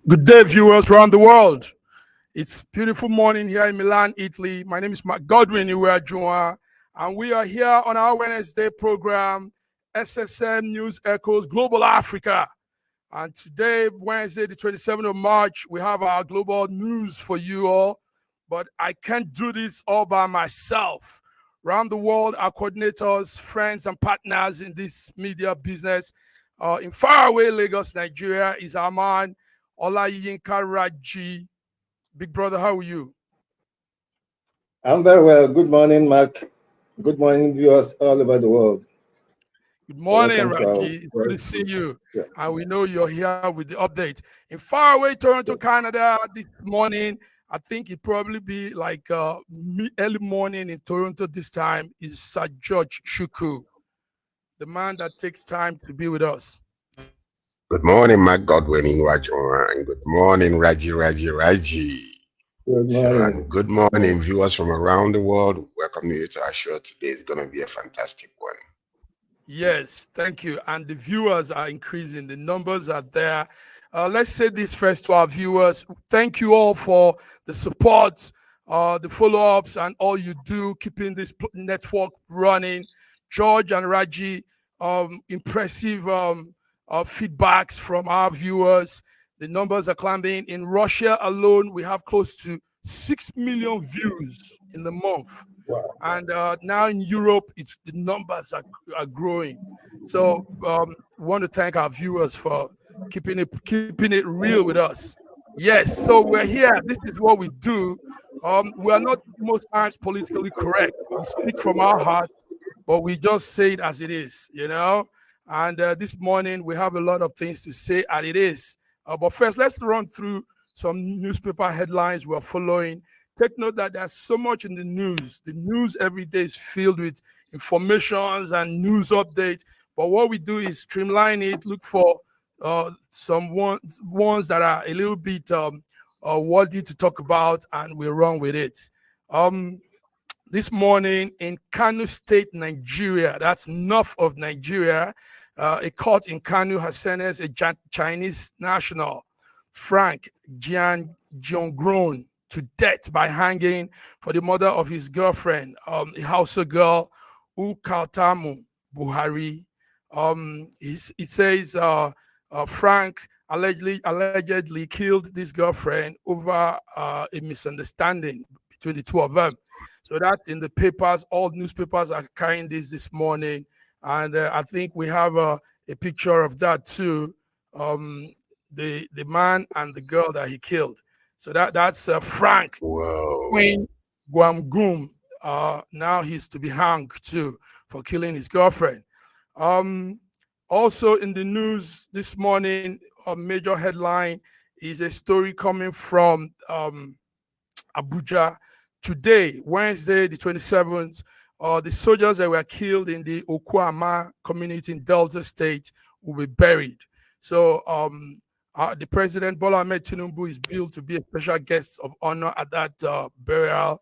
Good day, viewers around the world. It's beautiful morning here in Milan, Italy. My name is Mark Godwin Iweajunwa, and we are here on our Wednesday program, SSN News Echoes Global Africa. And today, Wednesday, the 27th of March, we have our global news for you all. But I can't do this all by myself. Around the world, our coordinators, friends, and partners in this media business in faraway Lagos, Nigeria, is our man, Olayinka Raji. Big brother, how are you? I'm very well. Good morning, Mark. Good morning, viewers all over the world. Good morning, Raji. It's good to see you. Yeah. And we know you're here with the update. In faraway Toronto, Canada, this morning, I think it probably be like early morning in Toronto this time, is Sir George Chukwu, the man that takes time to be with us. Good morning, Mark Godwin Iweajunwa, and good morning, Raji. Good morning. And good morning, viewers from around the world. Welcome you to our show. Today is going to be a fantastic one. Yes, thank you. And the viewers are increasing. The numbers are there. Let's say this first to our viewers. Thank you all for the support, the follow-ups, and all you do, keeping this network running. George and Raji, impressive feedbacks from our viewers. The numbers are climbing. In Russia alone, we have close to 6 million views in the month. Wow. And now in Europe, the numbers are growing. So we want to thank our viewers for keeping it real with us. Yes, so we're here. This is what we do. We are not most times politically correct. We speak from our heart, but we just say it as it is, you know. And this morning, we have a lot of things to say as it is. But first, let's run through some newspaper headlines we're following. Take note that there's so much in the news. The news every day is filled with informations and news updates. But what we do is streamline it, look for some ones that are a little bit worthy to talk about, and we run with it. This morning in Kano State, Nigeria, that's north of Nigeria, a court in Kano has sentenced a Chinese national, Frank Jian Jiongron, to death by hanging for the murder of his girlfriend, a Hausa girl, Ukaltamu Buhari. It says Frank allegedly killed this girlfriend over a misunderstanding between the two of them. So that's in the papers. All newspapers are carrying this morning. And I think we have a picture of that too. The man and the girl that he killed. So that's Frank Queen Guamgum. Now he's to be hanged too for killing his girlfriend. Also in the news this morning, a major headline is a story coming from Abuja. Today, Wednesday, the 27th, the soldiers that were killed in the Okwama community in Delta State will be buried. So the President, Bola Ahmed Tinubu, is billed to be a special guest of honor at that burial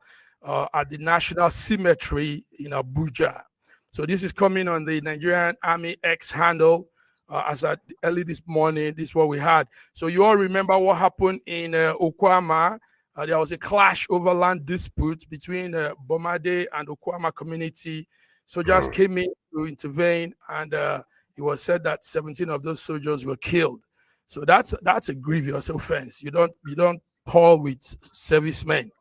at the National Cemetery in Abuja. So this is coming on the Nigerian Army X handle. As at early this morning, this is what we had. So you all remember what happened in Okwama. There was a clash over land dispute between Bomade and Okwama community. Soldiers came in to intervene, and it was said that 17 of those soldiers were killed. So that's a grievous offense. You don't quarrel with servicemen.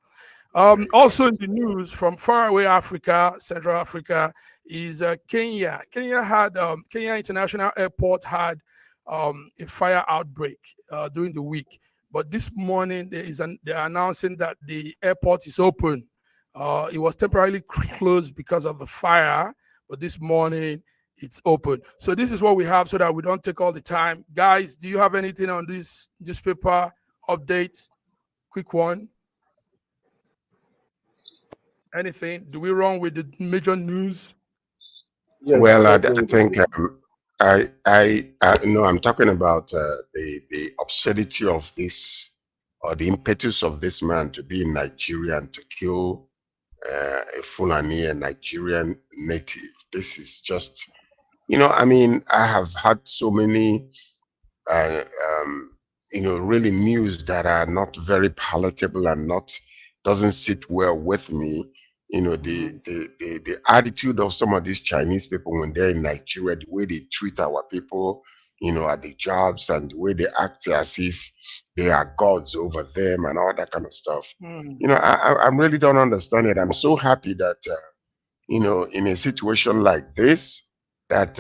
Also in the news from faraway Africa, Central Africa, is Kenya. Kenya International Airport had a fire outbreak during the week. But this morning, they're announcing that the airport is open. It was temporarily closed because of the fire, but this morning it's open. So this is what we have so that we don't take all the time. Guys, do you have anything on this newspaper update? Quick one. Anything? Do we run with the major news? Yes, well, I think I'm talking about the absurdity of this, or the impetus of this man to be Nigerian, to kill a Fulani, a Nigerian native. This is just, I mean, I have had so many, really news that are not very palatable and doesn't sit well with me. The attitude of some of these Chinese people when they're in Nigeria, the way they treat our people, at the jobs, and the way they act as if they are gods over them and all that kind of stuff. I really don't understand it. I'm so happy that, in a situation like this, that,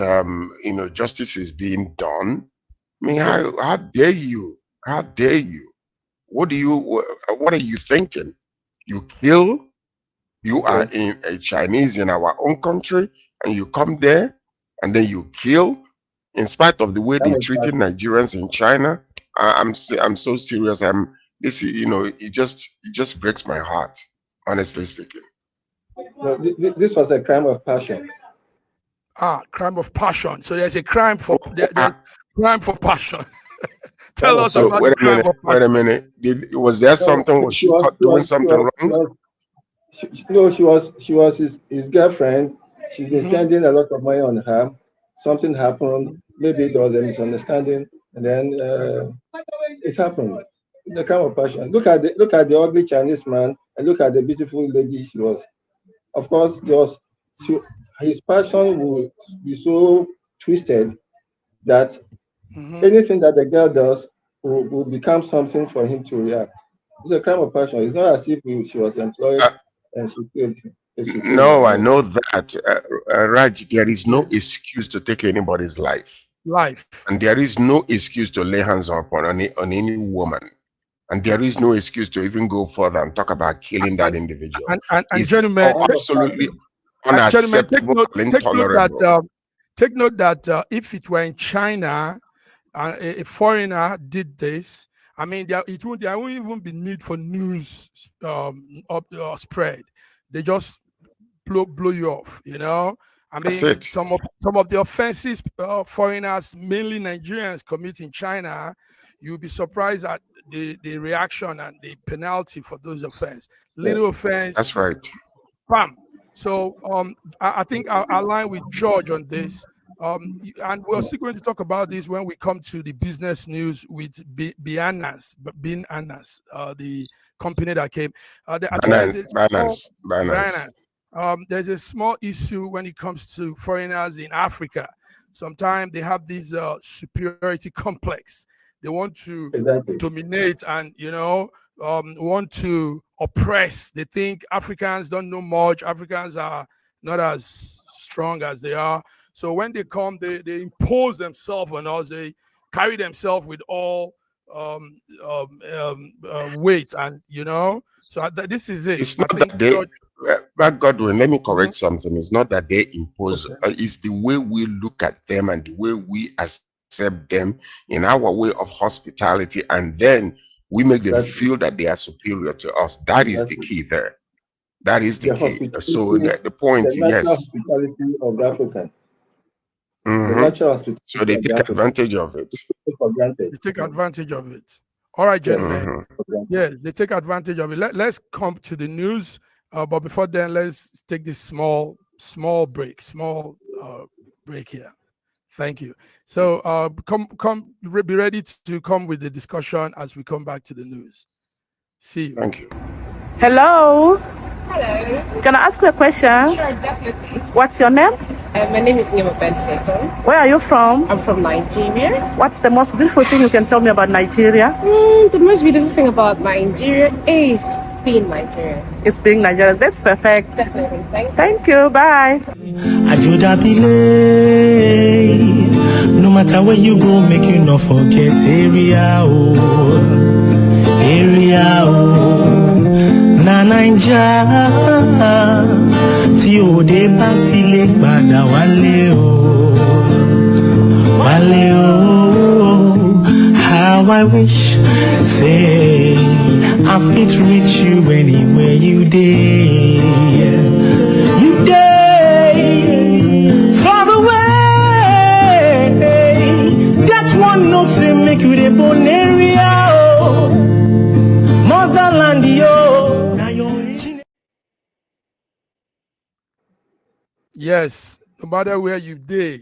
justice is being done. I mean, how dare you? How dare you? What are you thinking? You are in a Chinese in our own country, and you come there and then you kill, in spite of the way they treated Nigerians in China. I'm so serious. It just breaks my heart, honestly speaking. No, this was a crime of passion. Crime of passion. So there's a crime for crime for passion. Tell us about the crime of passion. Wait a minute. Was there something? Was she caught doing something wrong? She was his girlfriend. She's been spending a lot of money on her. Something happened. Maybe there was a misunderstanding, and then it happened. It's a crime of passion. Look at the ugly Chinese man, and look at the beautiful lady she was. Of course, his passion will be so twisted that anything that the girl does will become something for him to react. It's a crime of passion. It's not as if she was employed and she killed him. No, I know that. Raj, there is no excuse to take anybody's life. And there is no excuse to lay hands on any woman. And there is no excuse to even go further and talk about killing that individual. And gentlemen, absolutely unacceptable and intolerable. Take note that if it were in China, a foreigner did this, I mean, there won't even be need for news spread. They just blow you off, I mean, some of the offenses foreigners, mainly Nigerians, commit in China, you'll be surprised at the reaction and the penalty for those offenses. Little offense. That's right. Bam. So I think I'll align with George on this. And we're still going to talk about this when we come to the business news with Bianas, the company that came. There's a small issue when it comes to foreigners in Africa. Sometimes they have this superiority complex. They want to dominate and, want to oppress. They think Africans don't know much. Africans are not as strong as they are. So when they come, they impose themselves on us. They carry themselves with all weight, and So this is it. It's not that they. But Godwin, let me correct something. It's not that they impose. It's the way we look at them and the way we accept them in our way of hospitality, and then we make them feel that they are superior to us. That is the key there. That is the key. So the point, yes. Hospitality of the African. So they take advantage of it. They take advantage of it. All right, gentlemen. Yes, they take advantage of it. Let's come to the news. But before then, let's take this small break here. Thank you. So be ready to come with the discussion as we come back to the news. See you. Thank you. Hello. Hello. Can I ask you a question? Sure, definitely. What's your name? My name is Nima Benseko. Where are you from? I'm from Nigeria. What's the most beautiful thing you can tell me about Nigeria? The most beautiful thing about Nigeria is being Nigerian. It's being Nigerian. That's perfect. Definitely. Thank you. Bye. No matter where you go, make you not forget area. Na Naija tí òde bá ti lè padà wálé o. How I wish, say, I fit reach you anywhere you dey. You dey far away. That's one no say make you the born area. Motherland, yo. Yes, no matter where you dey,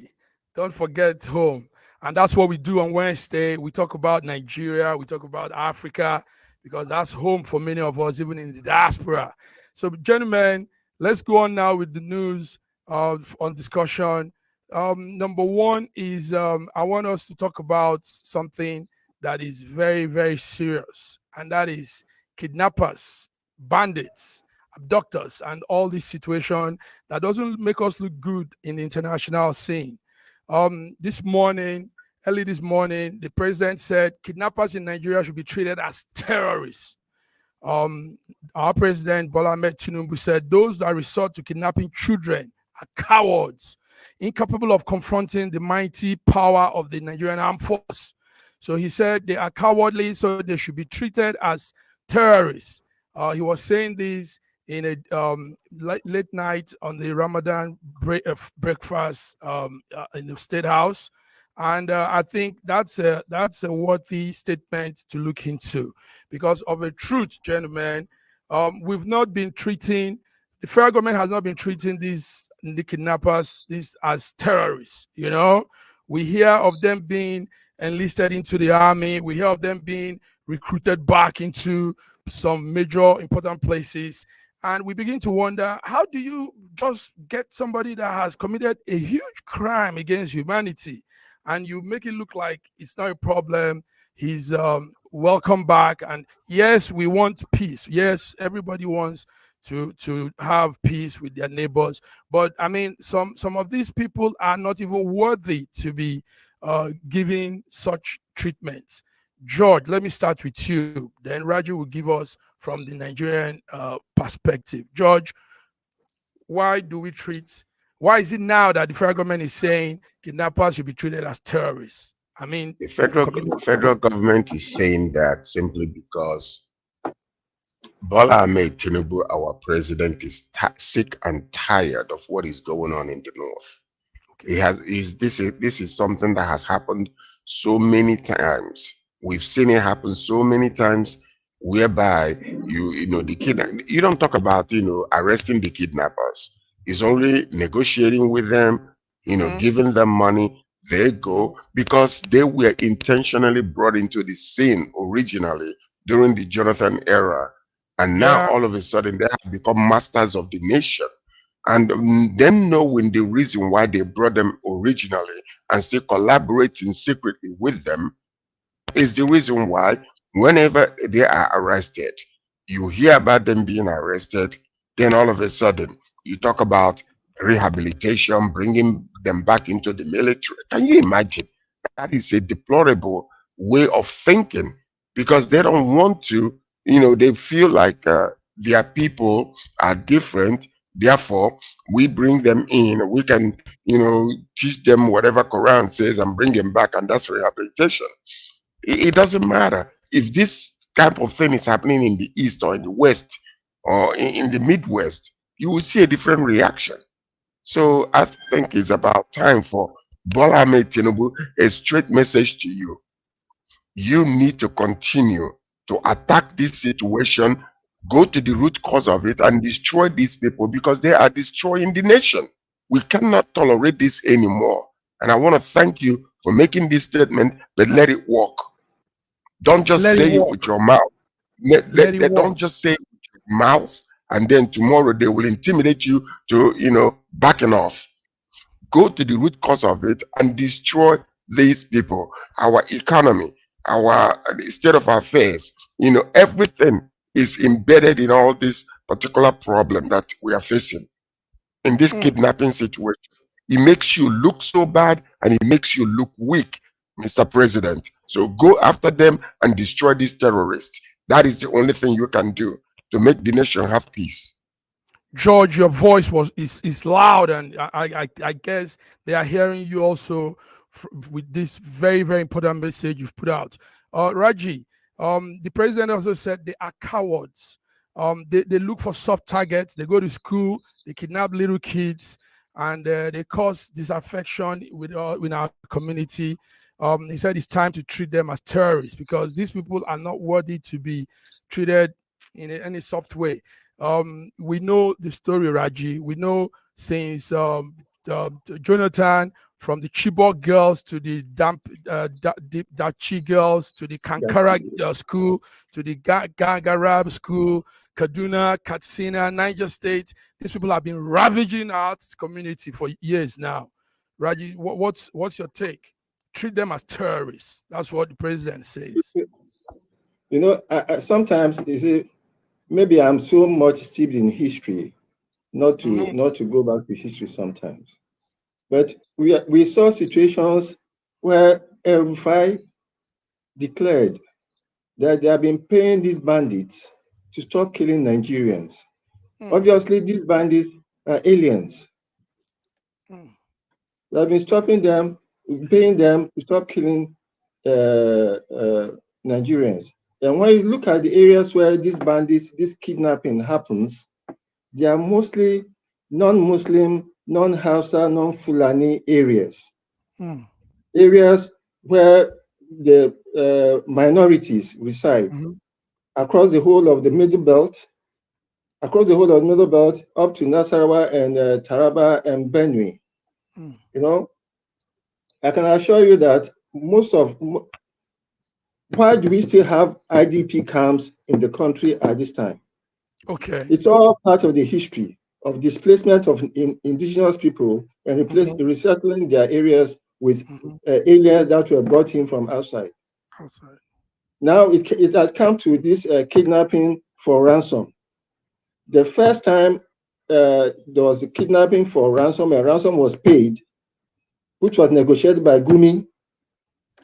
don't forget home. And that's what we do on Wednesday. We talk about Nigeria, we talk about Africa, because that's home for many of us, even in the diaspora. So, gentlemen, let's go on now with the news on discussion. Number one is I want us to talk about something that is very, very serious, and that is kidnappers, bandits, abductors, and all this situation that doesn't make us look good in the international scene. Early this morning, the president said kidnappers in Nigeria should be treated as terrorists. Our president, Bola Ahmed Tinubu, said those that resort to kidnapping children are cowards, incapable of confronting the mighty power of the Nigerian armed force. So he said they are cowardly, so they should be treated as terrorists. He was saying this in a late night on the Ramadan breakfast in the State House. And I think that's a worthy statement to look into, because of a truth, gentlemen, we've not been treating, the federal government has not been treating the kidnappers as terrorists. You know, we hear of them being enlisted into the army. We hear of them being recruited back into some major important places. And we begin to wonder, how do you just get somebody that has committed a huge crime against humanity and you make it look like it's not a problem? He's welcome back. And yes, we want peace. Yes, everybody wants to have peace with their neighbors. But I mean, some of these people are not even worthy to be giving such treatments. George, let me start with you. Then Raju will give us from the Nigerian perspective. George, why is it now that the federal government is saying kidnappers should be treated as terrorists? I mean, the federal government is saying that simply because Bola Ahmed Tinubu, our president, is sick and tired of what is going on in the north. Okay. This is something that has happened so many times. We've seen it happen so many times, whereby you don't talk about arresting the kidnappers. It's only negotiating with them, giving them money. They go, because they were intentionally brought into the scene originally during the Jonathan era, and now all of a sudden they have become masters of the nation. And them knowing the reason why they brought them originally and still collaborating secretly with them is the reason why whenever they are arrested, you hear about them being arrested, then all of a sudden you talk about rehabilitation, bringing them back into the military. Can you imagine? That is a deplorable way of thinking, because they don't want to, they feel like their people are different. Therefore, we bring them in, we can, teach them whatever Quran says and bring them back, and that's rehabilitation. It doesn't matter if this type of thing is happening in the East or in the West or in the Midwest, you will see a different reaction. So I think it's about time for Bola Ahmed Tinubu, a straight message to you. You need to continue to attack this situation, go to the root cause of it and destroy these people, because they are destroying the nation. We cannot tolerate this anymore. And I want to thank you for making this statement, but let it work. Don't just say it with your mouth. Don't just say it with your mouth, and then tomorrow they will intimidate you to, backing off. Go to the root cause of it and destroy these people, our economy, our state of affairs. Everything is embedded in all this particular problem that we are facing in this kidnapping situation. It makes you look so bad and it makes you look weak, Mr. President. So go after them and destroy these terrorists. That is the only thing you can do to make the nation have peace. George, your voice is loud, and I guess they are hearing you also with this very, very important message you've put out. Raji, the president also said they are cowards. They look for soft targets. They go to school, they kidnap little kids, and they cause disaffection with our community. He said it's time to treat them as terrorists, because these people are not worthy to be treated in any soft way. We know the story, Raji. We know since Jonathan, from the Chibok girls to the Dachi girls, to the Kankara school, to the Gagarab school, Kaduna, Katsina, Niger State. These people have been ravaging our arts community for years now. Raji, what's your take? Treat them as terrorists. That's what the president says. You know, I sometimes maybe I'm so much steeped in history, not to go back to history sometimes. But we saw situations where El-Rufai declared that they have been paying these bandits to stop killing Nigerians. Obviously, these bandits are aliens. They have been stopping them, paying them to stop killing Nigerians. And when you look at the areas where these bandits, this kidnapping happens, they are mostly non-Muslim, non-Hausa, non-Fulani areas. Areas where the minorities reside across the whole of the Middle Belt, up to Nasarawa and Taraba and Benue. You know, I can assure you that why do we still have IDP camps in the country at this time? Okay. It's all part of the history of displacement of indigenous people and resettling their areas with aliens that were brought in from outside. Now it has come to this kidnapping for ransom. The first time there was a kidnapping for ransom, and ransom was paid, which was negotiated by Gumi.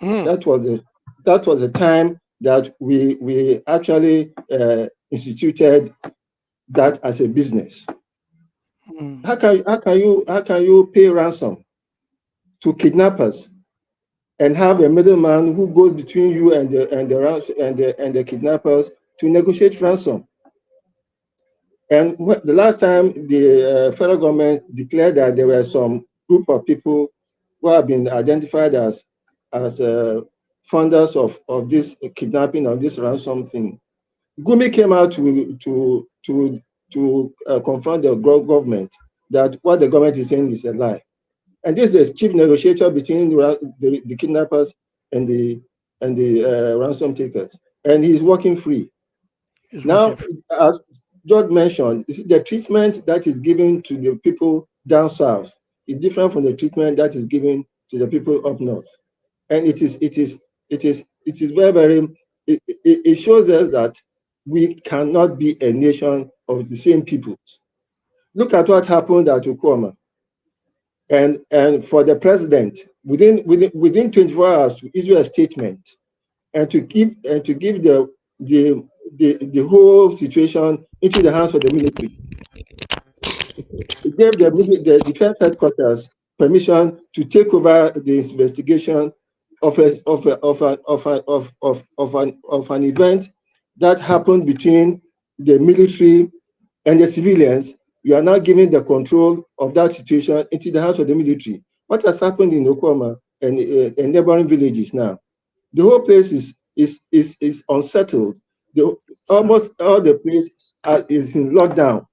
That was the time that we actually instituted that as a business. How can you pay ransom to kidnappers and have a middleman who goes between you and the kidnappers to negotiate ransom? And the last time the federal government declared that there were some group of people who have been identified as funders of this kidnapping, of this ransom thing, Gumi came out to confront the government that what the government is saying is a lie. And this is the chief negotiator between the kidnappers and the ransom takers, and he's working free. Now, as George mentioned, the treatment that is given to the people down south is different from the treatment that is given to the people up north, and it shows us that we cannot be a nation of the same people. Look at what happened at Ukoma, and for the president within 24 hours to issue a statement and to give the whole situation into the hands of the military. It gave the defense headquarters permission to take over the investigation of an event that happened between the military and the civilians. You are now giving the control of that situation into the hands of the military. What has happened in Okoma and neighboring villages now? The whole place is unsettled. Almost all the place is in lockdown.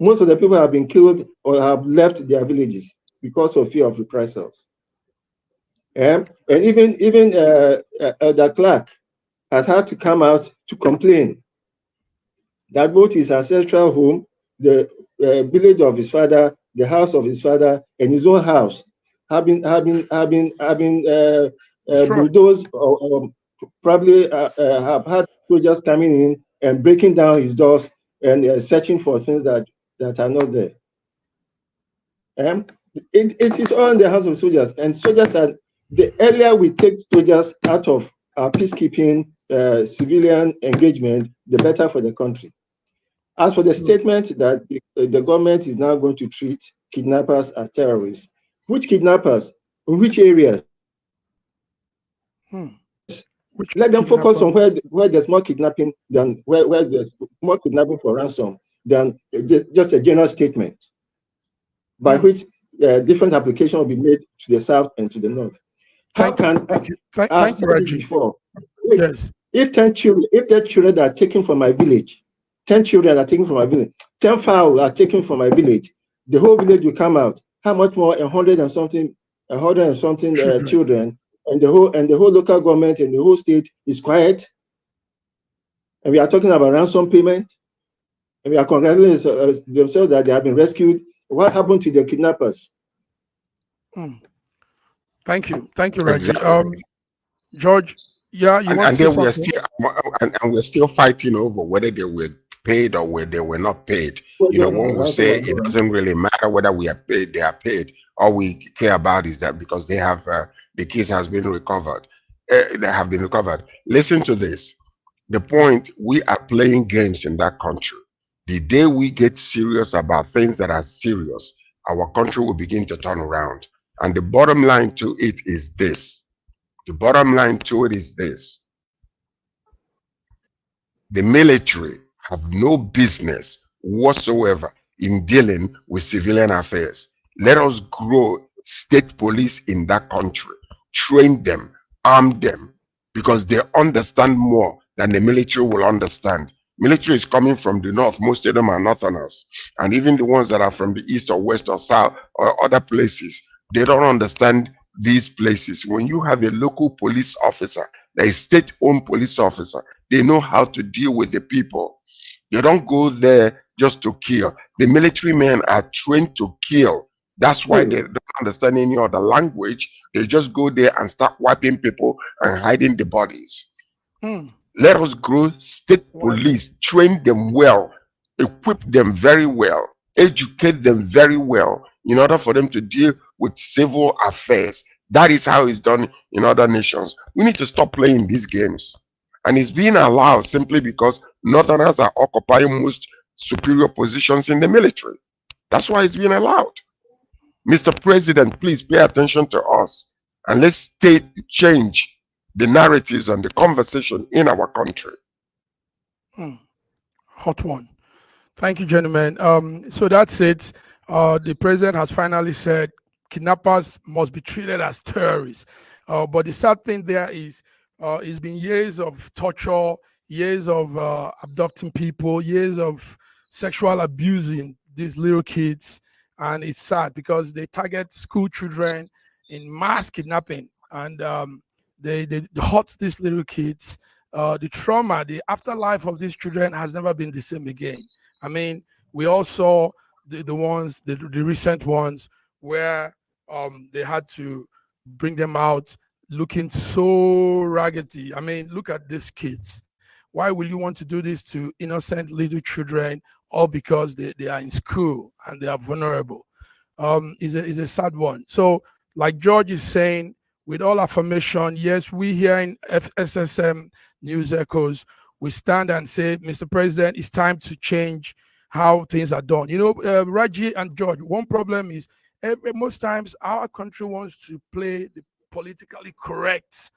Most of the people have been killed or have left their villages because of fear of reprisals. And even the clerk has had to come out to complain that both his ancestral home, the village of his father, the house of his father, and his own house have been bulldozed or probably have had soldiers coming in and breaking down his doors and searching for things that are not there. It is all in the hands of soldiers, and soldiers are, the earlier we take soldiers out of our peacekeeping civilian engagement, the better for the country. As for the statement that the government is now going to treat kidnappers as terrorists, which kidnappers? In which areas? Let them focus on where there's more kidnapping than where there's more kidnapping for ransom than just a general statement by which different applications will be made to the south and to the north. How can I've said this before? Yes. If 10 children are taken from my village, 10 children are taken from my village, 10 fowl are taken from my village, the whole village will come out. How much more 100 and something children and the whole local government and the whole state is quiet, and we are talking about ransom payment, and we are congratulating themselves that they have been rescued. What happened to the kidnappers? Thank you, Reggie. Exactly. George, yeah, you want And to say then we're something? still and we're still fighting over whether they were paid or whether they were not paid. Well, You know, one will say it doesn't really matter whether we are paid, they are paid. All we care about is that because they have the case has been recovered, they have been recovered. Listen to this. The point, we are playing games in that country. The day we get serious about things that are serious, our country will begin to turn around. And the bottom line to it is this. The bottom line to it is this. The military have no business whatsoever in dealing with civilian affairs. Let us grow state police in that country, train them, arm them, because they understand more than the military will understand. Military is coming from the north. Most of them are northerners. And even the ones that are from the east or west or south or other places, they don't understand these places. When you have a local police officer, a state-owned police officer, they know how to deal with the people. They don't go there just to kill. The military men are trained to kill. That's why they don't understand any other language. They just go there and start wiping people and hiding the bodies. Let us grow state police, train them well, equip them very well, educate them very well in order for them to deal with civil affairs. That is how it's done in other nations. We need to stop playing these games. And it's being allowed simply because northerners are occupying most superior positions in the military. That's why it's being allowed. Mr. President, please pay attention to us and let's change the narratives and the conversation in our country. Hot one. Thank you, gentlemen. So that's it. The president has finally said kidnappers must be treated as terrorists. But the sad thing there is it's been years of torture, years of abducting people, years of sexual abusing these little kids. And it's sad because they target school children in mass kidnapping. And they hurt these little kids. The trauma, the afterlife of these children has never been the same again. I mean, we all saw the recent ones where they had to bring them out looking so raggedy. I mean, look at these kids. Why will you want to do this to innocent little children, all because they are in school and they are vulnerable? Is a sad one. So, like George is saying, with all affirmation, yes, we here in SSM News Echoes, we stand and say, Mr. President, it's time to change how things are done. You know, Raji and George, one problem is most times our country wants to play the politically correct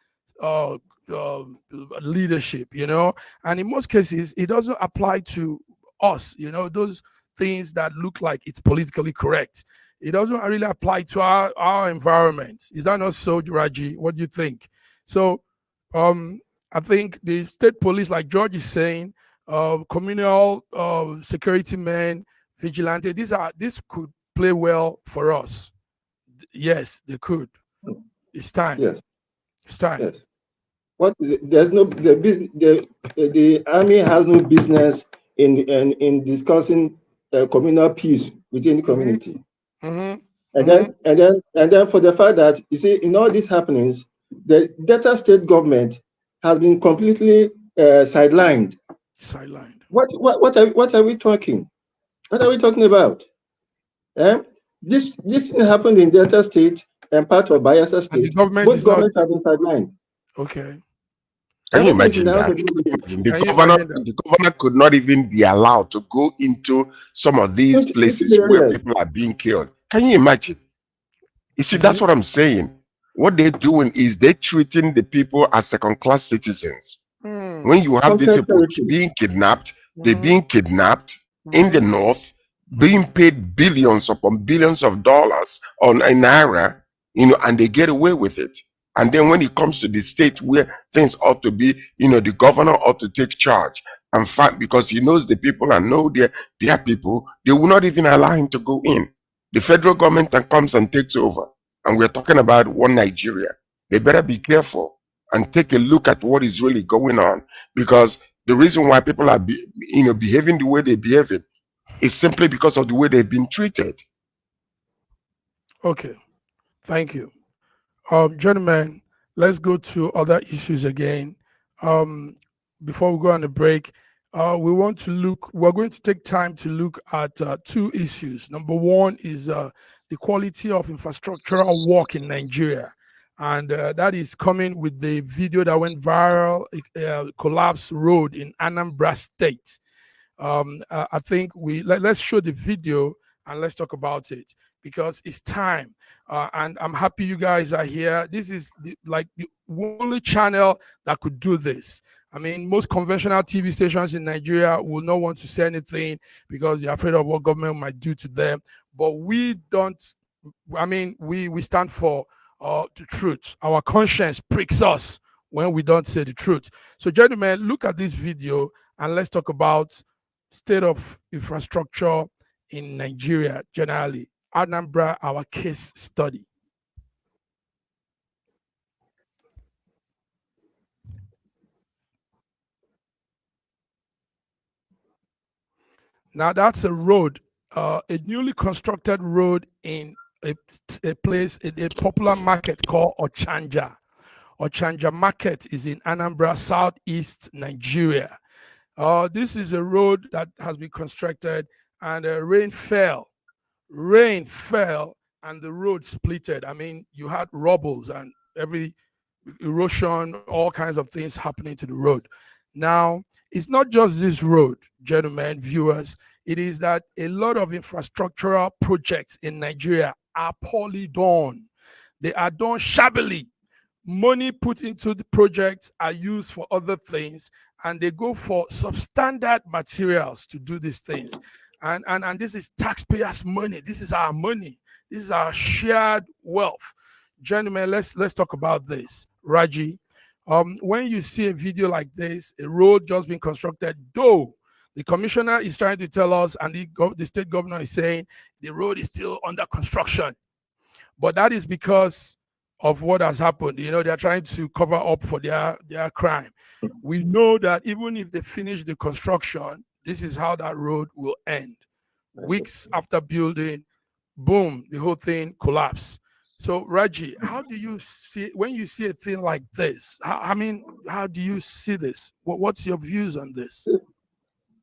leadership, you know, and in most cases, it doesn't apply to us, you know, those things that look like it's politically correct. It doesn't really apply to our environment. Is that not so, Raji? What do you think? So I think the state police, like George is saying, communal security men, vigilante, this could play well for us. Yes, they could. It's time. Yes. It's time. Yes. There's no the army has no business in discussing communal peace within the community. And then for the fact that you see in all these happenings, the Delta State government has been completely sidelined. What are we talking? What are we talking about? This thing happened in Delta State and part of Bayelsa State. Both governments have been sidelined. Okay. Can you imagine that? The governor could not even be allowed to go into some of these places where people are being killed. Can you imagine? You see, that's what I'm saying. What they're doing is they're treating the people as second-class citizens. When you have these people being kidnapped, they're being kidnapped in the north, being paid billions upon billions of dollars on a naira, you know, and they get away with it. And then when it comes to the state where things ought to be, you know, the governor ought to take charge and fight because he knows the people and know their people, they will not even allow him to go in. The federal government comes and takes over. And we're talking about one Nigeria. they better be careful and take a look at what is really going on, because the reason why people are behaving the way they behave is simply because of the way they've been treated. Okay, thank you. Gentlemen, let's go to other issues again. Before we go on the break, we're going to take time to look at two issues. Number one is the quality of infrastructural work in Nigeria. And that is coming with the video that went viral, collapsed road in Anambra State. I think let's show the video and let's talk about it, because it's time. And I'm happy you guys are here. This is the only channel that could do this. I mean, most conventional TV stations in Nigeria will not want to say anything because they're afraid of what government might do to them. But we don't. I mean, we stand for the truth. Our conscience pricks us when we don't say the truth. So, gentlemen, look at this video and let's talk about state of infrastructure in Nigeria generally. Anambra, our case study. Now that's a road, a newly constructed road in a place, in a popular market called Ochanja. Ochanja Market is in Anambra, southeast Nigeria. This is a road that has been constructed, and rain fell, and the road splitted. I mean, you had rubbles and every erosion, all kinds of things happening to the road. Now, it's not just this road, gentlemen, viewers. It is that a lot of infrastructural projects in Nigeria are poorly done. They are done shabbily. Money put into the projects are used for other things, and they go for substandard materials to do these things. And this is taxpayers' money. This is our money. This is our shared wealth. Gentlemen, let's talk about this. Raji, when you see a video like this, a road just being constructed, though the commissioner is trying to tell us, and the state governor is saying the road is still under construction, but that is because of what has happened. You know, they're trying to cover up for their crime. We know that even if they finish the construction, this is how that road will end. Weeks after building, boom, the whole thing collapsed. So, Raji, how do you see, when you see a thing like this, how do you see this? What's your views on this?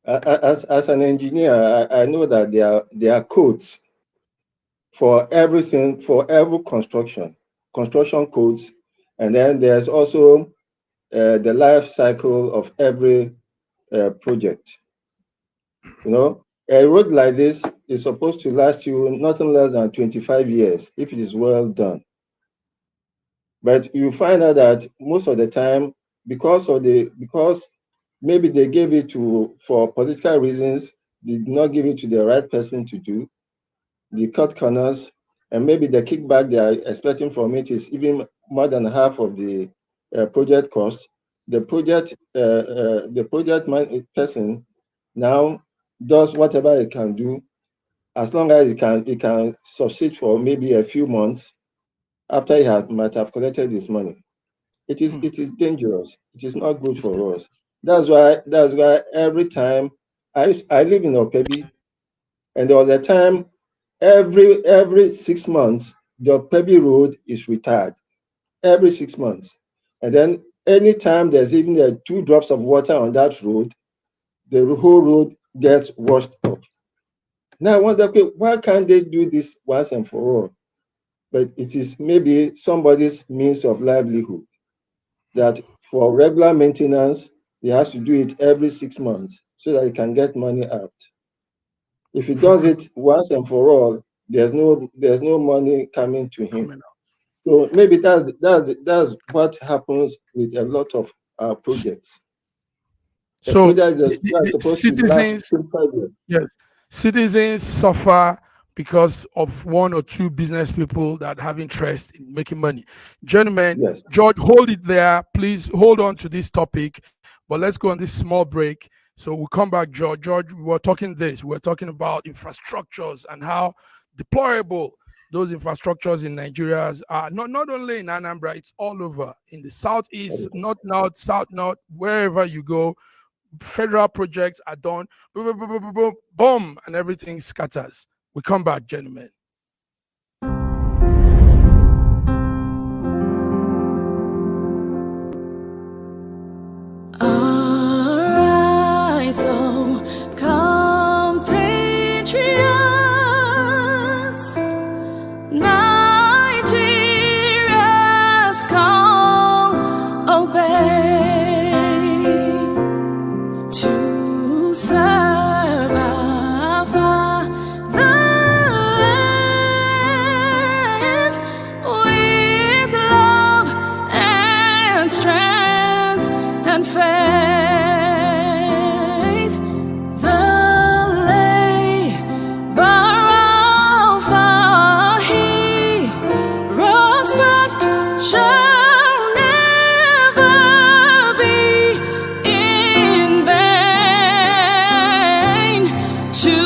As an engineer, I know that there are codes for everything, for every construction codes, and then there's also the life cycle of every project. You know, a road like this is supposed to last you nothing less than 25 years if it is well done. But you find out that most of the time, because maybe they gave it for political reasons, did not give it to the right person to do, the cut corners, and maybe the kickback they are expecting from it is even more than half of the project cost. The project person now does whatever it can do, as long as it can succeed for maybe a few months after he might have collected his money. It is dangerous. It is not good for us. That's why every time I live in Opebi, and there was a time every 6 months the Opebi road is retired. Every 6 months. And then anytime there's even 2 drops of water on that road, the whole road gets washed up. Now I wonder, okay, why can't they do this once and for all? But it is maybe somebody's means of livelihood, that for regular maintenance, he has to do it every 6 months so that he can get money out. If he does it once and for all, there's no money coming to him. So maybe that's what happens with a lot of projects. So citizens suffer because of 1 or 2 business people that have interest in making money. Gentlemen, yes. George, hold it there. Please hold on to this topic. But let's go on this small break. So we'll come back, George. George, we were talking about infrastructures and how deplorable those infrastructures in Nigeria are not only in Anambra, it's all over in the southeast, north, south, north, wherever you go. Federal projects are done, boom, boom, boom, boom, boom, boom, boom, and everything scatters. We come back, gentlemen. Arise, oh, compatriots, Nigeria's call, obey to serve our fatherland with love and strength and faith. The labor of our heroes past shall never be in vain. To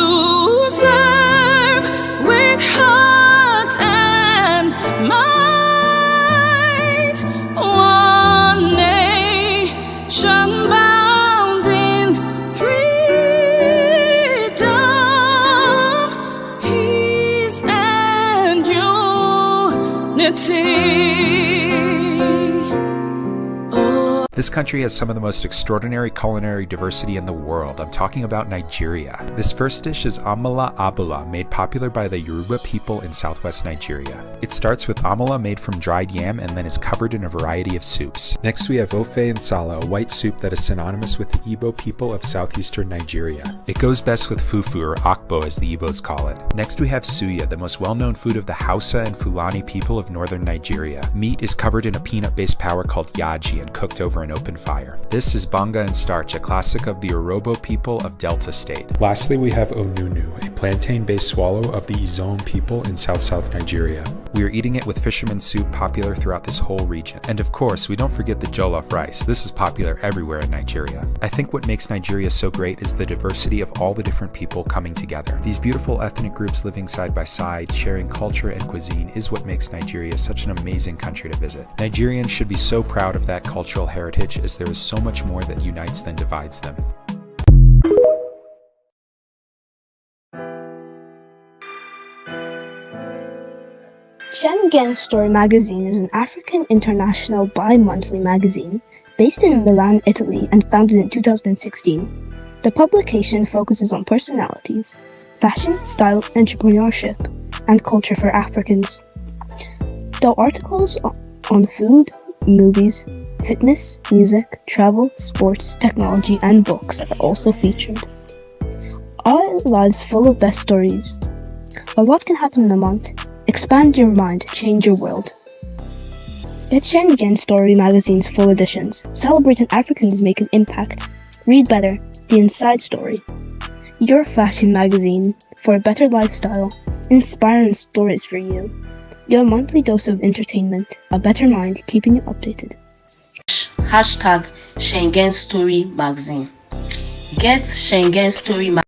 serve with heart and might, one nation bound in freedom, peace and unity. This country has some of the most extraordinary culinary diversity in the world. I'm talking about Nigeria. This first dish is amala abula, made popular by the Yoruba people in southwest Nigeria. It starts with amala made from dried yam and then is covered in a variety of soups. Next we have ofe and sala, a white soup that is synonymous with the Igbo people of southeastern Nigeria. It goes best with fufu, or akbo as the Igbos call it. Next we have suya, the most well-known food of the Hausa and Fulani people of northern Nigeria. Meat is covered in a peanut-based powder called yaji and cooked over an open fire. This is banga and starch, a classic of the Urhobo people of Delta State. Lastly, we have onunu, a plantain-based swallow of the Izon people in south-south Nigeria. We are eating it with fisherman soup, popular throughout this whole region. And of course, we don't forget the jollof rice. This is popular everywhere in Nigeria. I think what makes Nigeria so great is the diversity of all the different people coming together. These beautiful ethnic groups living side by side, sharing culture and cuisine is what makes Nigeria such an amazing country to visit. Nigerians should be so proud of that cultural heritage, as there is so much more that unites than divides them. Schengen Story magazine is an African international bi-monthly magazine based in Milan, Italy, and founded in 2016. The publication focuses on personalities, fashion, style, entrepreneurship, and culture for Africans. Though articles on food, movies, fitness, music, travel, sports, technology, and books are also featured. Our lives full of best stories. A lot can happen in a month. Expand your mind, change your world. Get Schengen Story magazine's full editions. Celebrating Africans make an impact. Read better, the inside story. Your fashion magazine for a better lifestyle. Inspiring stories for you. Your monthly dose of entertainment. A better mind keeping you updated. Hashtag Schengen Story Magazine. Get Schengen Story Magazine.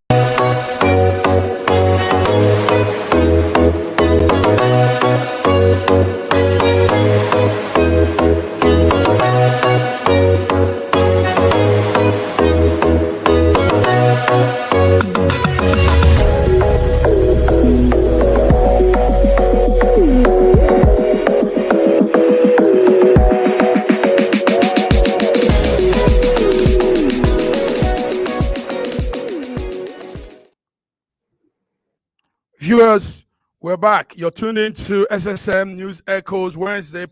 Viewers, we're back. You're tuned in to SSM News Echoes Wednesday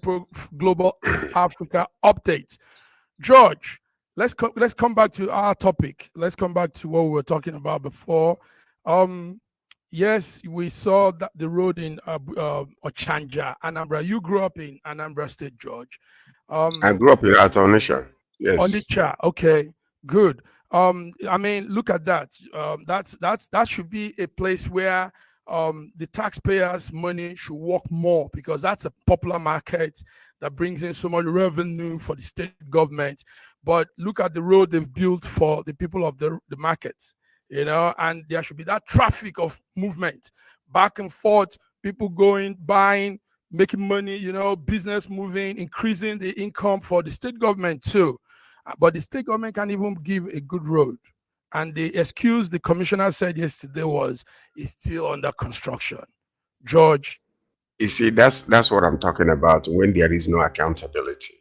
Global Africa Update. George, let's come back to our topic. Let's come back to what we were talking about before. Yes, we saw that the road in Ochanja, Anambra. You grew up in Anambra State, George. I grew up at Onitsha. Yes. Onitsha. Okay, good. I mean, look at that. That should be a place where the taxpayers' money should work more, because that's a popular market that brings in so much revenue for the state government. But look at the road they've built for the people of the markets, and there should be that traffic of movement back and forth people going, buying, making money, business moving, increasing the income for the state government too. But the state government can't even give a good road. And the excuse the commissioner said yesterday was, it's still under construction. George. You see, that's what I'm talking about when there is no accountability.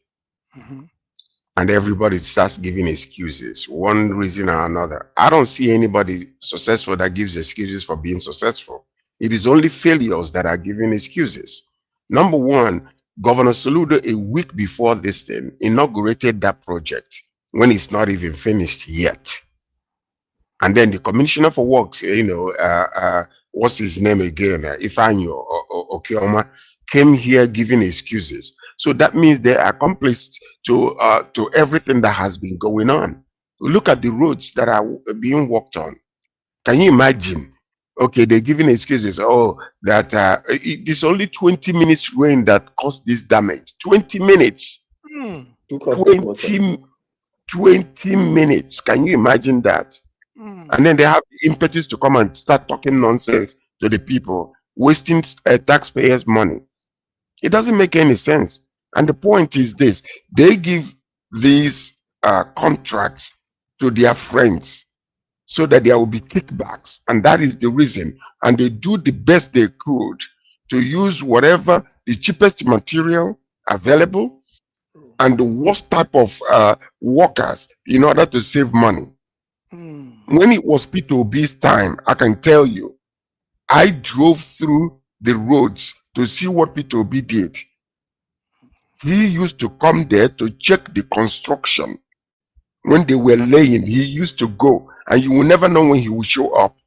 And everybody starts giving excuses, one reason or another. I don't see anybody successful that gives excuses for being successful. It is only failures that are giving excuses. Number one, Governor Soludo, a week before this thing, inaugurated that project when it's not even finished yet. And then the Commissioner for Works, what's his name again? Ifanyo Okeoma, came here giving excuses. So that means they are accomplice to everything that has been going on. Look at the roads that are being worked on. Can you imagine? Okay, they're giving excuses. Oh, that it's only 20 minutes rain that caused this damage. 20 minutes. 20 minutes. Can you imagine that? And then they have the impetus to come and start talking nonsense to the people, wasting taxpayers' money. It doesn't make any sense. And the point is this: they give these contracts to their friends so that there will be kickbacks, and that is the reason. And they do the best they could to use whatever the cheapest material available and the worst type of workers in order to save money. When it was P2B's time, I can tell you, I drove through the roads to see what P2B did. He used to come there to check the construction. When they were laying, he used to go, and you will never know when he will show up.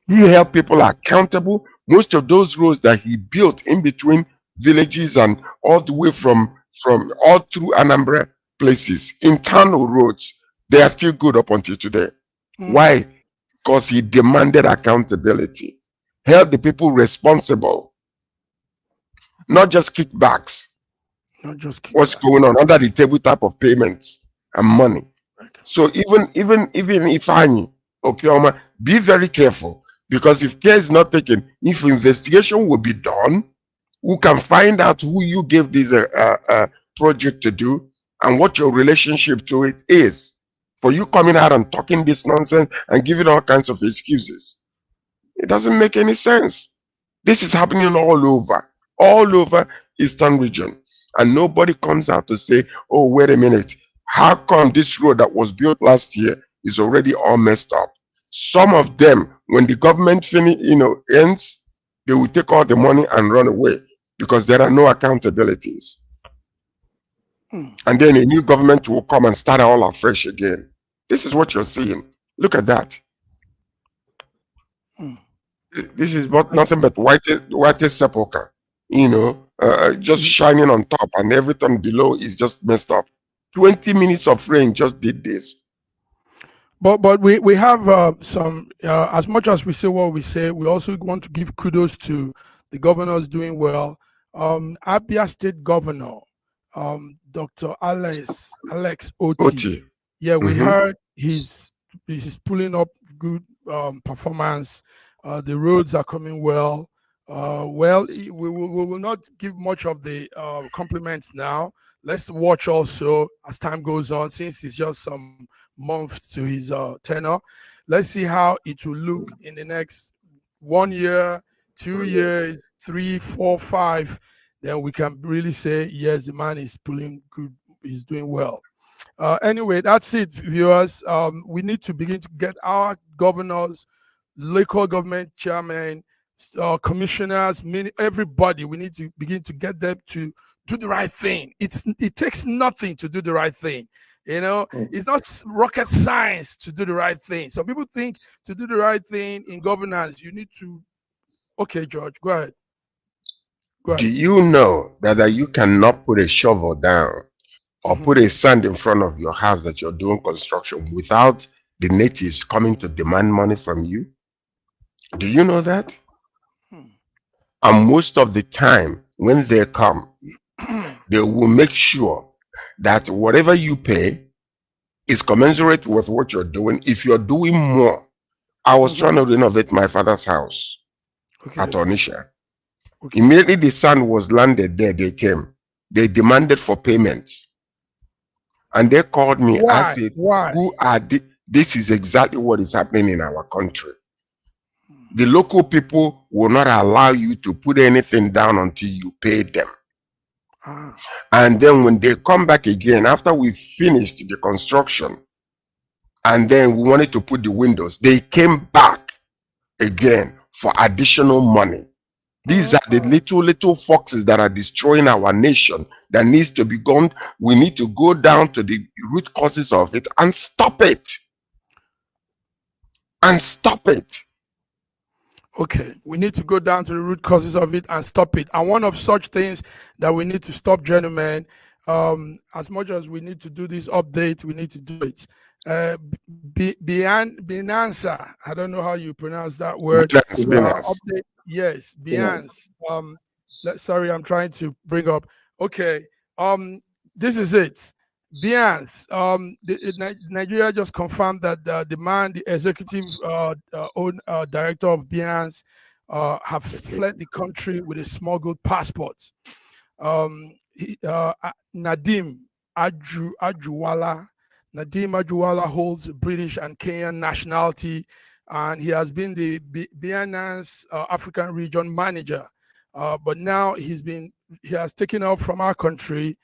He held people accountable. Most of those roads that he built in between villages and all the way from all through Anambra places, internal roads, they are still good up until today. Why? Because he demanded accountability, held the people responsible, not just kickbacks. What's going on under the table type of payments and money. So even if Okeoma, be very careful, because if care is not taken, if investigation will be done, who can find out who you gave this project to do and what your relationship to it is. For you coming out and talking this nonsense and giving all kinds of excuses, it doesn't make any sense. This is happening all over Eastern region, and nobody comes out to say, oh, wait a minute, how come this road that was built last year is already all messed up? Some of them, when the government ends, they will take all the money and run away because there are no accountabilities. And then a new government will come and start all afresh again. This is what you're seeing. Look at that. This is nothing but white sepulcher, just shining on top, and everything below is just messed up. 20 minutes of rain just did this. But we have some, as much as we say what we say, we also want to give kudos to the governors doing well. Abia State Governor, Dr. Alex Oti. Yeah, we heard he's pulling up good performance. The roads are coming well. We will not give much of the compliments now. Let's watch also as time goes on, since it's just some months to his tenure. Let's see how it will look in the next 1 year, 2 years, 3, 4, 5. Then we can really say, yes, the man is pulling good, he's doing well. Anyway, that's it, viewers. We need to begin to get our governors, local government chairmen, commissioners, everybody. We need to begin to get them to do the right thing. It takes nothing to do the right thing. It's not rocket science to do the right thing. So people think to do the right thing in governance, you need to. Okay, George, go ahead. Do you know that you cannot put a shovel down or put a sand in front of your house that you're doing construction without the natives coming to demand money from you? Do you know that? And most of the time when they come, they will make sure that whatever you pay is commensurate with what you're doing. If you're doing more, I was trying to renovate my father's house. at Onisha. Okay. Immediately the son was landed there, they came. They demanded for payments. And they called me. Why? I said, Why? who are this is exactly what is happening in our country. The local people will not allow you to put anything down until you pay them. And then when they come back again, after we finished the construction, and then we wanted to put the windows, they came back again for additional money. These are the little foxes that are destroying our nation that needs to be gone. We need to go down to the root causes of it and stop it. And stop it. Okay, we need to go down to the root causes of it and stop it. And one of such things that we need to stop, gentlemen, as much as we need to do this update, we need to do it. Binanza, I don't know how you pronounce that word. Update, yes, Binance. Sorry, I'm trying to bring up. Okay, this is it. Binance, Nigeria just confirmed that the executive director of Binance have fled the country with a smuggled passport. Nadim Ajuwala holds British and Kenyan nationality, and he has been the Binance African region manager. But now he has taken off from our country.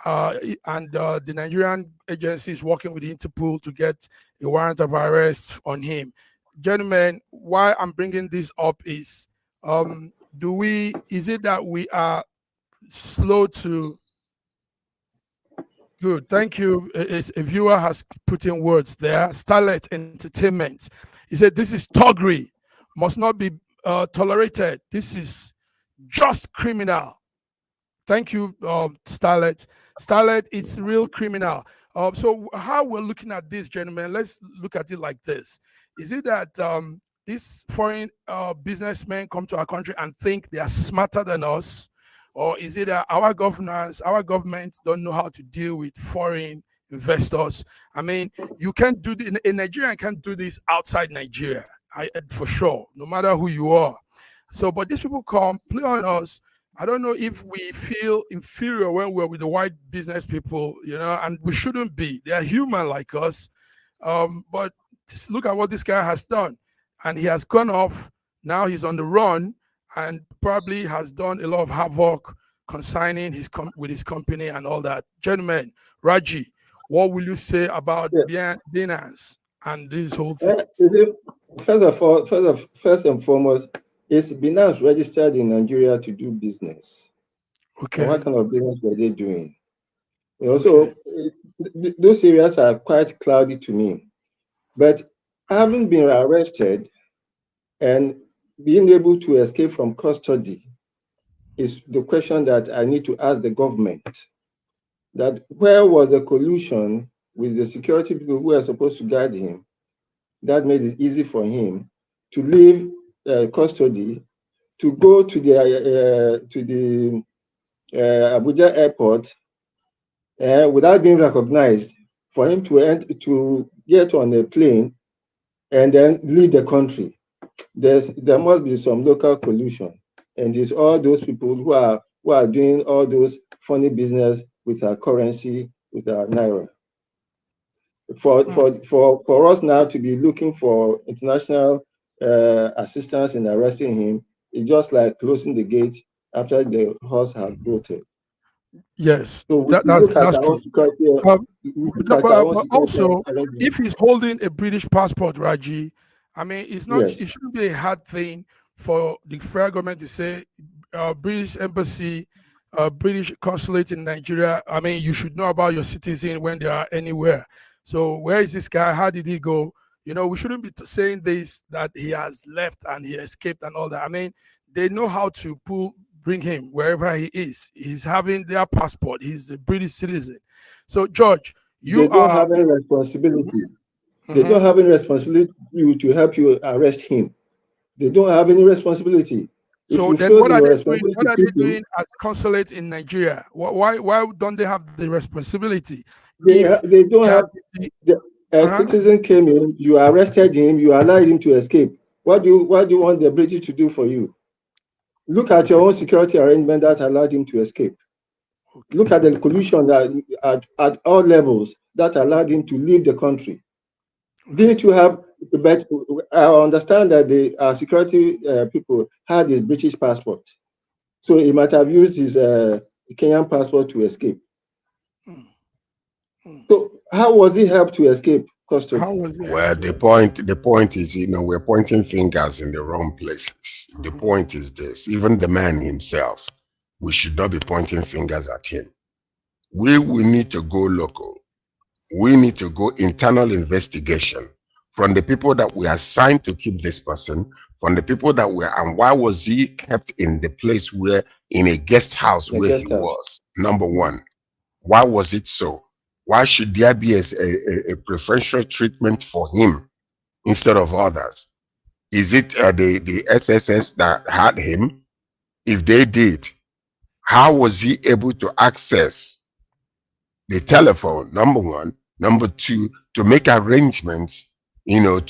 And the Nigerian agency is working with Interpol to get a warrant of arrest on him. Gentlemen, why I'm bringing this up is, is it that we are slow to? Good, thank you. A viewer has put in words there. Starlet Entertainment. He said, this is toggery, must not be tolerated. This is just criminal. Thank you, Starlet. Starlet, it's real criminal. So how we're looking at this, gentlemen, let's look at it like this. Is it that these foreign businessmen come to our country and think they are smarter than us? Or is it that our government don't know how to deal with foreign investors? I mean, you can't do this, a Nigerian can't do this outside Nigeria, for sure, no matter who you are. So, but these people come, play on us. I don't know if we feel inferior when we're with the white business people, and we shouldn't be. They are human like us. But just look at what this guy has done. And he has gone off. Now he's on the run and probably has done a lot of havoc consigning with his company and all that. Gentlemen, Raji, what will you say about Binance and this whole thing? First and foremost, is Binance registered in Nigeria to do business? Okay. And what kind of business were they doing? So those areas are quite cloudy to me. But having been arrested and being able to escape from custody is the question that I need to ask the government. That where was the collusion with the security people who are supposed to guard him that made it easy for him to leave custody, to go to the Abuja airport without being recognized, for him to get on a plane and then leave the country. There must be some local collusion, and it's all those people who are doing all those funny business with our currency, with our naira. For us now to be looking for international assistance in arresting him, it's just like closing the gate after the horse has bolted. Yes, so that's true. Also, if he's holding a British passport, Raji, I mean, it's not. Yes. It shouldn't be a hard thing for the federal government to say, British embassy, British consulate in Nigeria. I mean, you should know about your citizen when they are anywhere. So where is this guy? How did he go? We shouldn't be saying this, that he has left and he escaped and all that. I mean, they know how to bring him wherever he is. He's having their passport. He's a British citizen. So, George, they don't have any responsibility. They don't have any responsibility to help you arrest him. They don't have any responsibility. So then what are they doing as consulate in Nigeria? Why don't they have the responsibility? They don't have. A citizen came in, you arrested him, you allowed him to escape. What do you want the British to do for you? Look at your own security arrangement that allowed him to escape. Look at the collusion that at all levels that allowed him to leave the country. Didn't you have? But I understand that the security people had his British passport, so he might have used his Kenyan passport to escape. So how was he helped to escape custody? Well, the point is, we're pointing fingers in the wrong places. The point is this: even the man himself, we should not be pointing fingers at him. We need to go local. We need to go internal investigation from the people that we assigned to keep this person, from the people that were, and why was he kept in the place where, in a guest house where he was? Number one, why was it so? Why should there be a preferential treatment for him instead of others? Is it the SSS that had him? If they did, how was he able to access the telephone? Number one. Number two, to make arrangements, to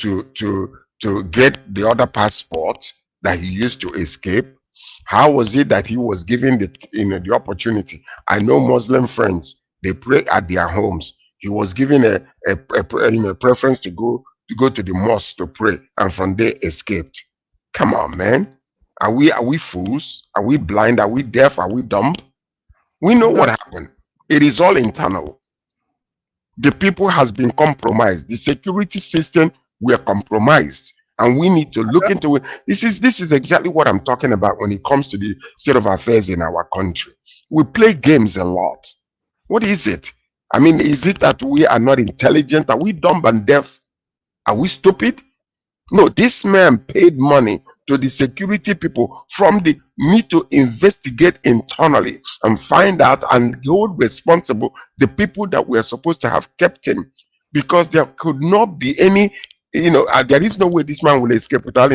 get the other passport that he used to escape. How was it that he was given the opportunity? I know Muslim friends, they pray at their homes. He was given a preference to go to the mosque to pray, and from there escaped. Come on, man. Are we fools? Are we blind? Are we deaf? Are we dumb? We know what happened. It is all internal. The people has been compromised. The security system were compromised, and we need to look into it. This is exactly what I'm talking about when it comes to the state of affairs in our country. We play games a lot. What is it? I mean, is it that we are not intelligent? Are we dumb and deaf? Are we stupid? No, this man paid money to the security people from the need to investigate internally and find out and hold responsible the people that were supposed to have kept him, because there could not be any, there is no way this man will escape without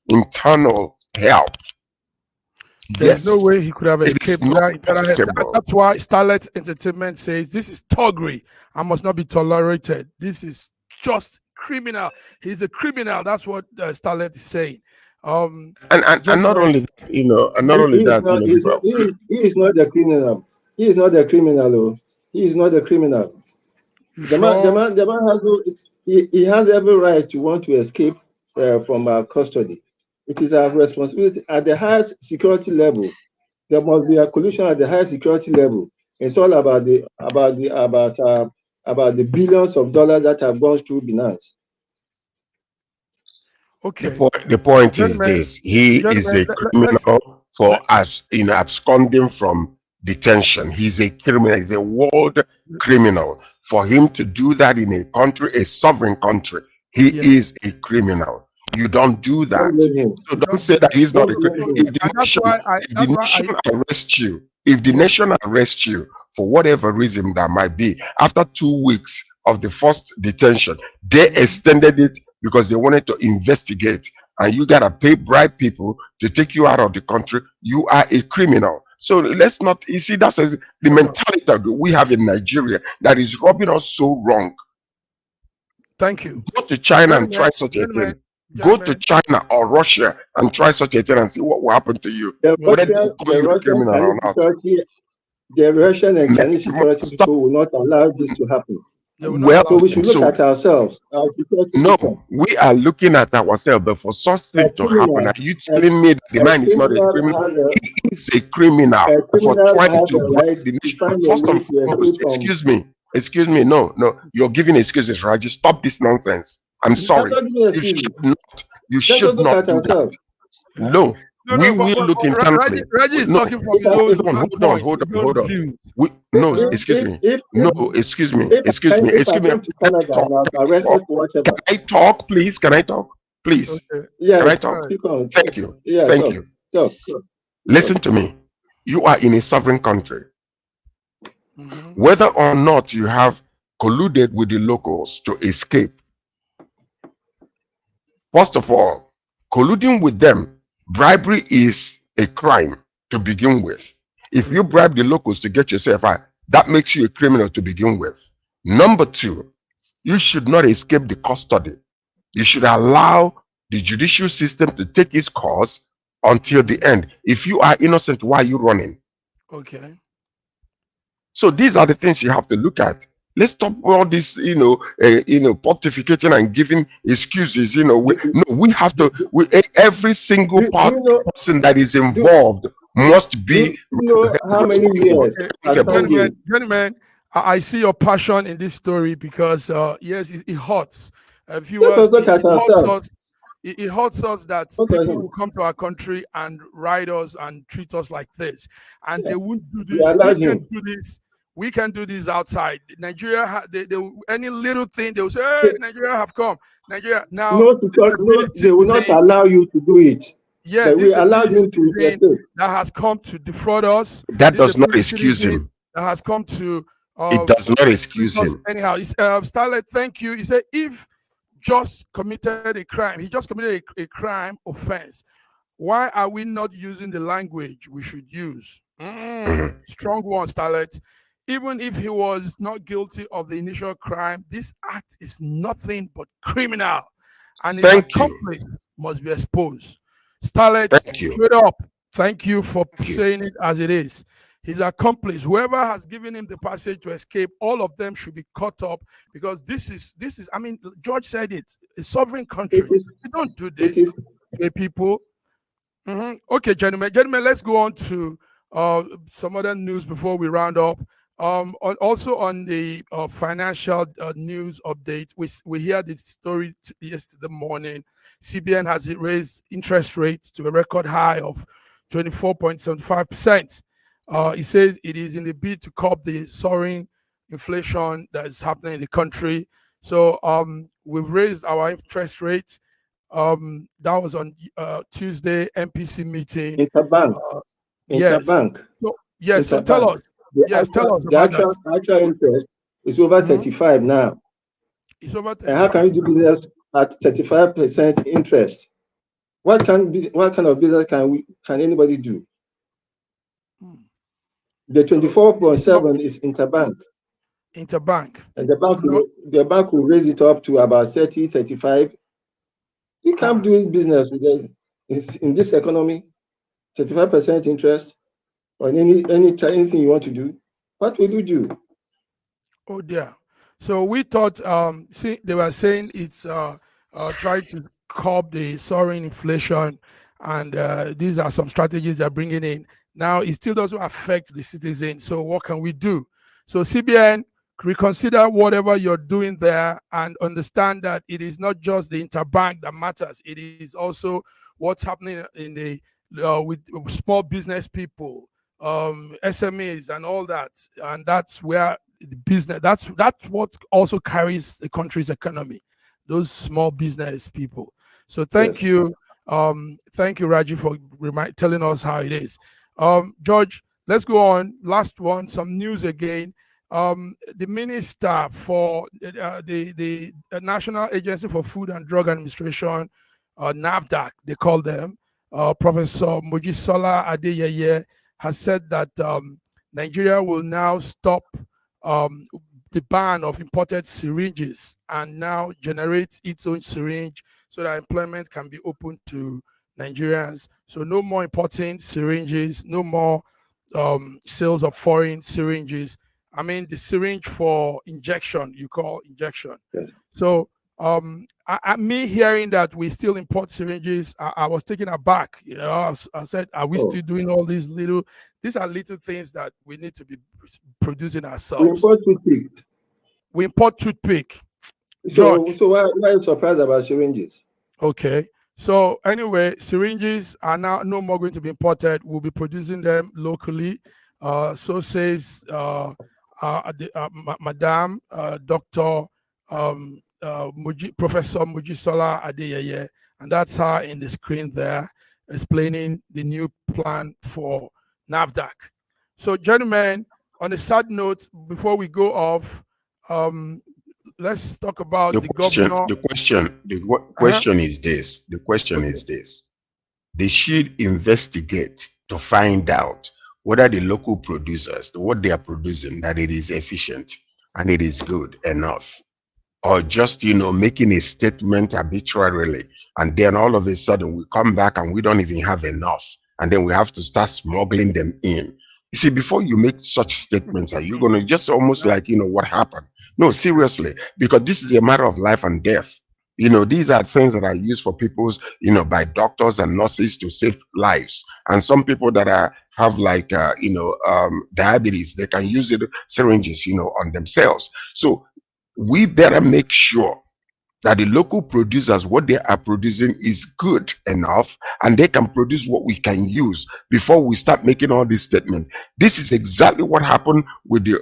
internal help. There's no way he could have escaped without. That's why Starlet Entertainment says this is thuggery and must not be tolerated. This is just criminal. He's a criminal. That's what Starlet is saying. And not only that, and not only that, he is not the criminal. He is not the criminal. He is not the criminal. The man has no. He has every right to want to escape from our custody. It is our responsibility at the highest security level. There must be a collusion at the highest security level. It's all about the billions of dollars that have gone through Binance. Okay. The point is this: he is a criminal for absconding from detention. He's a criminal. He's a world criminal. For him to do that in a country, a sovereign country, he is a criminal. You don't do that. So don't say that he's not a criminal. If the nation arrests you, if the nation arrests you for whatever reason that might be, after 2 weeks of the first detention, they extended it because they wanted to investigate, and you gotta bribe people to take you out of the country. You are a criminal. So let's not, you see, that's the mentality that we have in Nigeria that is rubbing us so wrong. Thank you. Go to China and try such a thing. Go to China or Russia and try such a thing and see what will happen to you. The Russian and Chinese security people will not allow this to happen. Well, so we should look at ourselves. We are looking at ourselves, but for such thing to happen, are you telling me that the man is not a criminal? He is a criminal for trying to break the nation. First and foremost, excuse me, no, you're giving excuses, Raji. Stop this nonsense. I'm sorry. You should not do that. No. We will look internally. Reggie is talking from his own. Hold on. Excuse me. Can I talk, please? Can I talk, please? Okay. Yeah. Can I talk? Thank you. Thank you. Listen to me. You are in a sovereign country. Whether or not you have colluded with the locals to escape, first of all, colluding with them, bribery is a crime to begin with. If you bribe the locals to get yourself out, that makes you a criminal to begin with. Number two, you should not escape the custody. You should allow the judicial system to take its course until the end. If you are innocent, why are you running? Okay. So these are the things you have to look at. Let's stop all this, pontificating and giving excuses. We have to. Every single person that is involved must Do you be know how many responsible. years has Okay. Gentlemen, I see your passion in this story because yes, it hurts. Viewers, look at it hurts ourselves. us. It hurts us that people will come to our country and ride us and treat us like this, and they won't do We this. allowed We can him. do this. We can do this outside. Nigeria, any little thing they will say, "Hey, Nigeria have come." Nigeria now. No, they will not allow you to do it. Yeah, But this we is a allowed British him to citizen escape. that has come to defraud us. That This is does a not British excuse citizen him. that has come to It does not excuse treat us him. anyhow. Starlet, thank you. He said if just committed a crime, he just committed a crime offense. Why are we not using the language we should use? Strong one, Starlet. Even if he was not guilty of the initial crime, this act is nothing but criminal, and his Thank you. accomplice must be exposed. Starlet, Thank you. straight up, thank you for saying it as it is. His accomplice, whoever has given him the passage to escape, all of them should be caught up because this is. I mean, George said it. A sovereign country. We don't do this to people. Okay, gentlemen, let's go on to some other news before we round up. Also on the financial news update, we hear the story yesterday morning. CBN has raised interest rates to a record high of 24.75%. It says it is in the bid to curb the soaring inflation that is happening in the country. So we've raised our interest rate. That was on Tuesday MPC meeting. Interbank. Yes. Interbank. Yes. So tell us. Tell us the about that. actual interest is over 35 now. It's over 35. And how can you do business at 35% interest? What kind of business can anybody do? The 24.7 is interbank. Interbank. And the bank will raise it up to about 30, 35. You can't do business with it. In this economy, 35% interest on anything you want to do. What will you do? Oh dear. So we thought they were saying it's trying to curb the soaring inflation, and these are some strategies they're bringing in. Now it still doesn't affect the citizen. So what can we do? So CBN, reconsider whatever you're doing there and understand that it is not just the interbank that matters. It is also what's happening in the with small business people, SMEs, and all that. And that's where the business. That's what also carries the country's economy. Those small business people. So thank you, Raji, for telling us how it is. George, let's go on. Last one, some news again. The minister for the National Agency for Food and Drug Administration, NAFDAC, they call them, Professor Mojisola Adeyeye, has said that Nigeria will now stop the ban of imported syringes and now generate its own syringe so that employment can be open to Nigerians. So no more importing syringes, no more sales of foreign syringes. I mean, the syringe for injection, you call injection. Yes. So me hearing that we still import syringes, I was taken aback. I said, are we still doing all these are little things that we need to be producing ourselves. We import toothpick. We import toothpick. So why are you surprised about syringes? Okay. So anyway, syringes are now no more going to be imported. We'll be producing them locally. So says Madam Dr. Professor Mojisola Adeyeye, and that's her in the screen there, explaining the new plan for NAFDAC. So, gentlemen, on a sad note, before we go off, let's talk about the governor. The question is this. The question is this. They should investigate to find out whether the local producers, what they are producing, that it is efficient and it is good enough. or just, making a statement arbitrarily, and then all of a sudden we come back and we don't even have enough, and then we have to start smuggling them in. You see, before you make such statements, are you going to just almost like, what happened? No, seriously, because this is a matter of life and death. These are things that are used for people's, by doctors and nurses to save lives. And some people that have like, diabetes, they can use syringes, on themselves. So we better make sure that the local producers, what they are producing is good enough, and they can produce what we can use before we start making all these statements. This is exactly what happened with the,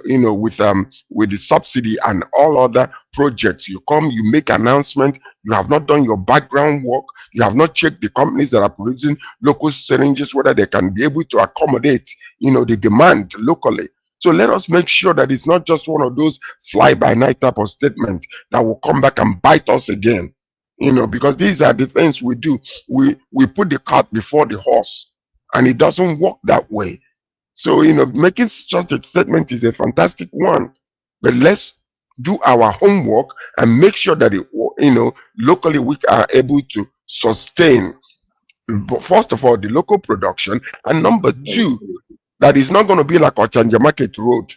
with the subsidy and all other projects. You come, you make announcement, you have not done your background work, you have not checked the companies that are producing local syringes, whether they can be able to accommodate, the demand locally. So let us make sure that it's not just one of those fly-by-night type of statements that will come back and bite us again. Because these are the things we do. We put the cart before the horse, and it doesn't work that way. So, making such a statement is a fantastic one. But let's do our homework and make sure that, locally we are able to sustain, first of all, the local production, and number two, that is not going to be like Ochanja Market Road.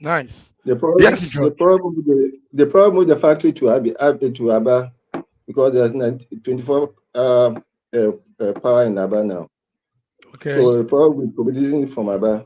Nice. The problem, Yes. the problem with the factory to Aba, because there's 24 power in Aba now. Okay. So the problem with producing it from Aba.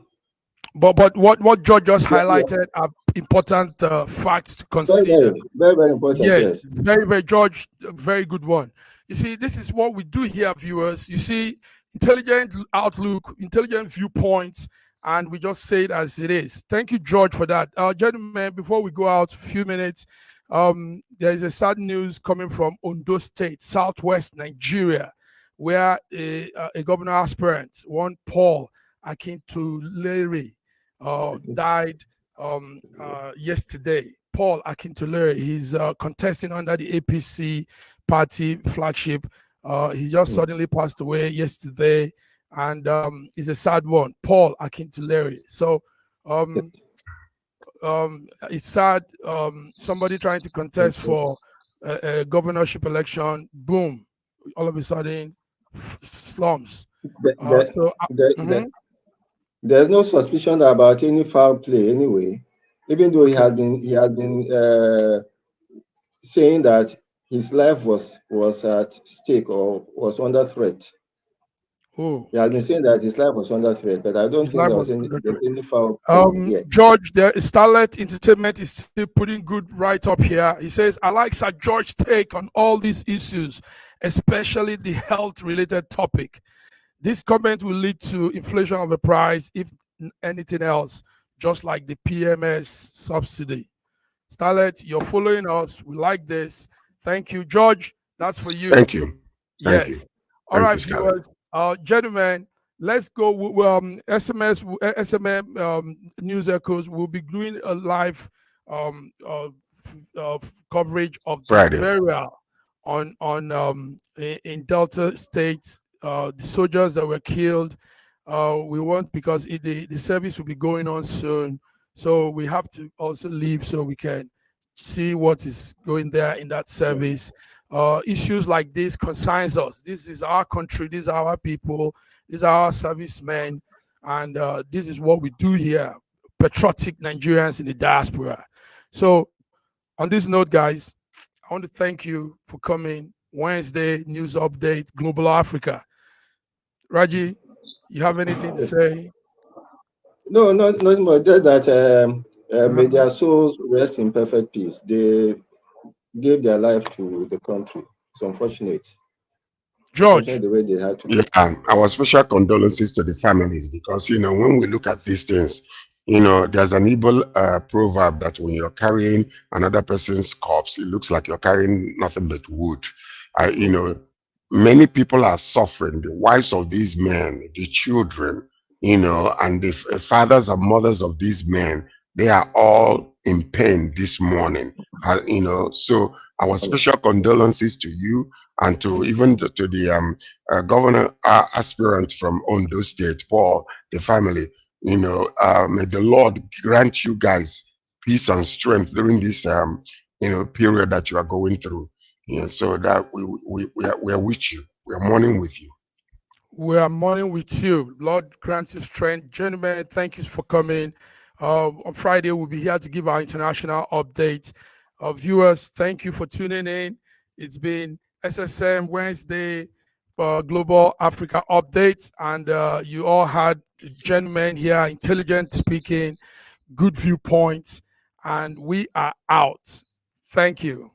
But what George just highlighted are important facts to consider. Very important. Yes, very George, very good one. You see, this is what we do here, viewers. You see, intelligent outlook, intelligent viewpoints, and we just say it as it is. Thank you, George, for that. Gentlemen, before we go out, a few minutes, there is a sad news coming from Ondo State, southwest Nigeria, where a governor aspirant, one Paul Akintoleri, died yesterday. Paul Akintoleri, he's contesting under the APC party flagship. He just suddenly passed away yesterday, and it's a sad one. Paul Akintoleri. So it's sad. Somebody trying to contest for a governorship election, boom, all of a sudden slums. There's no suspicion about any foul play anyway, even though he has been saying that his life was at stake or was under threat. Oh, he has been saying that his life was under threat, but I don't think there's any foul play. George, the Starlet Entertainment is still putting good right up here. He says, I like Sir George's take on all these issues, especially the health-related topic. This comment will lead to inflation of the price, if anything else, just like the PMS subsidy. Starlet, you're following us. We like this. Thank you, George. That's for you. Thank you. Yes. Thank you. All right, viewers. Gentlemen, let's go. SMM News Echoes will be doing a live coverage of the burial in Delta State. The soldiers that were killed. We want, because the service will be going on soon, so we have to also leave so we can see what is going there in that service. Issues like this concerns us. This is our country. These are our people. These are our servicemen, and this is what we do here. Patriotic Nigerians in the diaspora. So, on this note, guys, I want to thank you for coming. Wednesday news update, Global Africa. Raji, you have anything to say? No, not more. Just that may their souls rest in perfect peace. They gave their life to the country. It's unfortunate. George, the way they had to. Yeah, our special condolences to the families, because when we look at these things, there's an Igbo proverb that when you're carrying another person's corpse, it looks like you're carrying nothing but wood. Many people are suffering, the wives of these men, the children, and the fathers and mothers of these men. They are all in pain this morning, so our special condolences to you, and to even to the governor aspirant from Ondo State, Paul, the family. May the Lord grant you guys peace and strength during this period that you are going through. So that we are with you. We are mourning with you. We are mourning with you. Lord grant you strength. Gentlemen, thank you for coming. On Friday, we'll be here to give our international update. Viewers, thank you for tuning in. It's been SSM Wednesday Global Africa Update, and you all had gentlemen here, intelligent speaking, good viewpoints, and we are out. Thank you.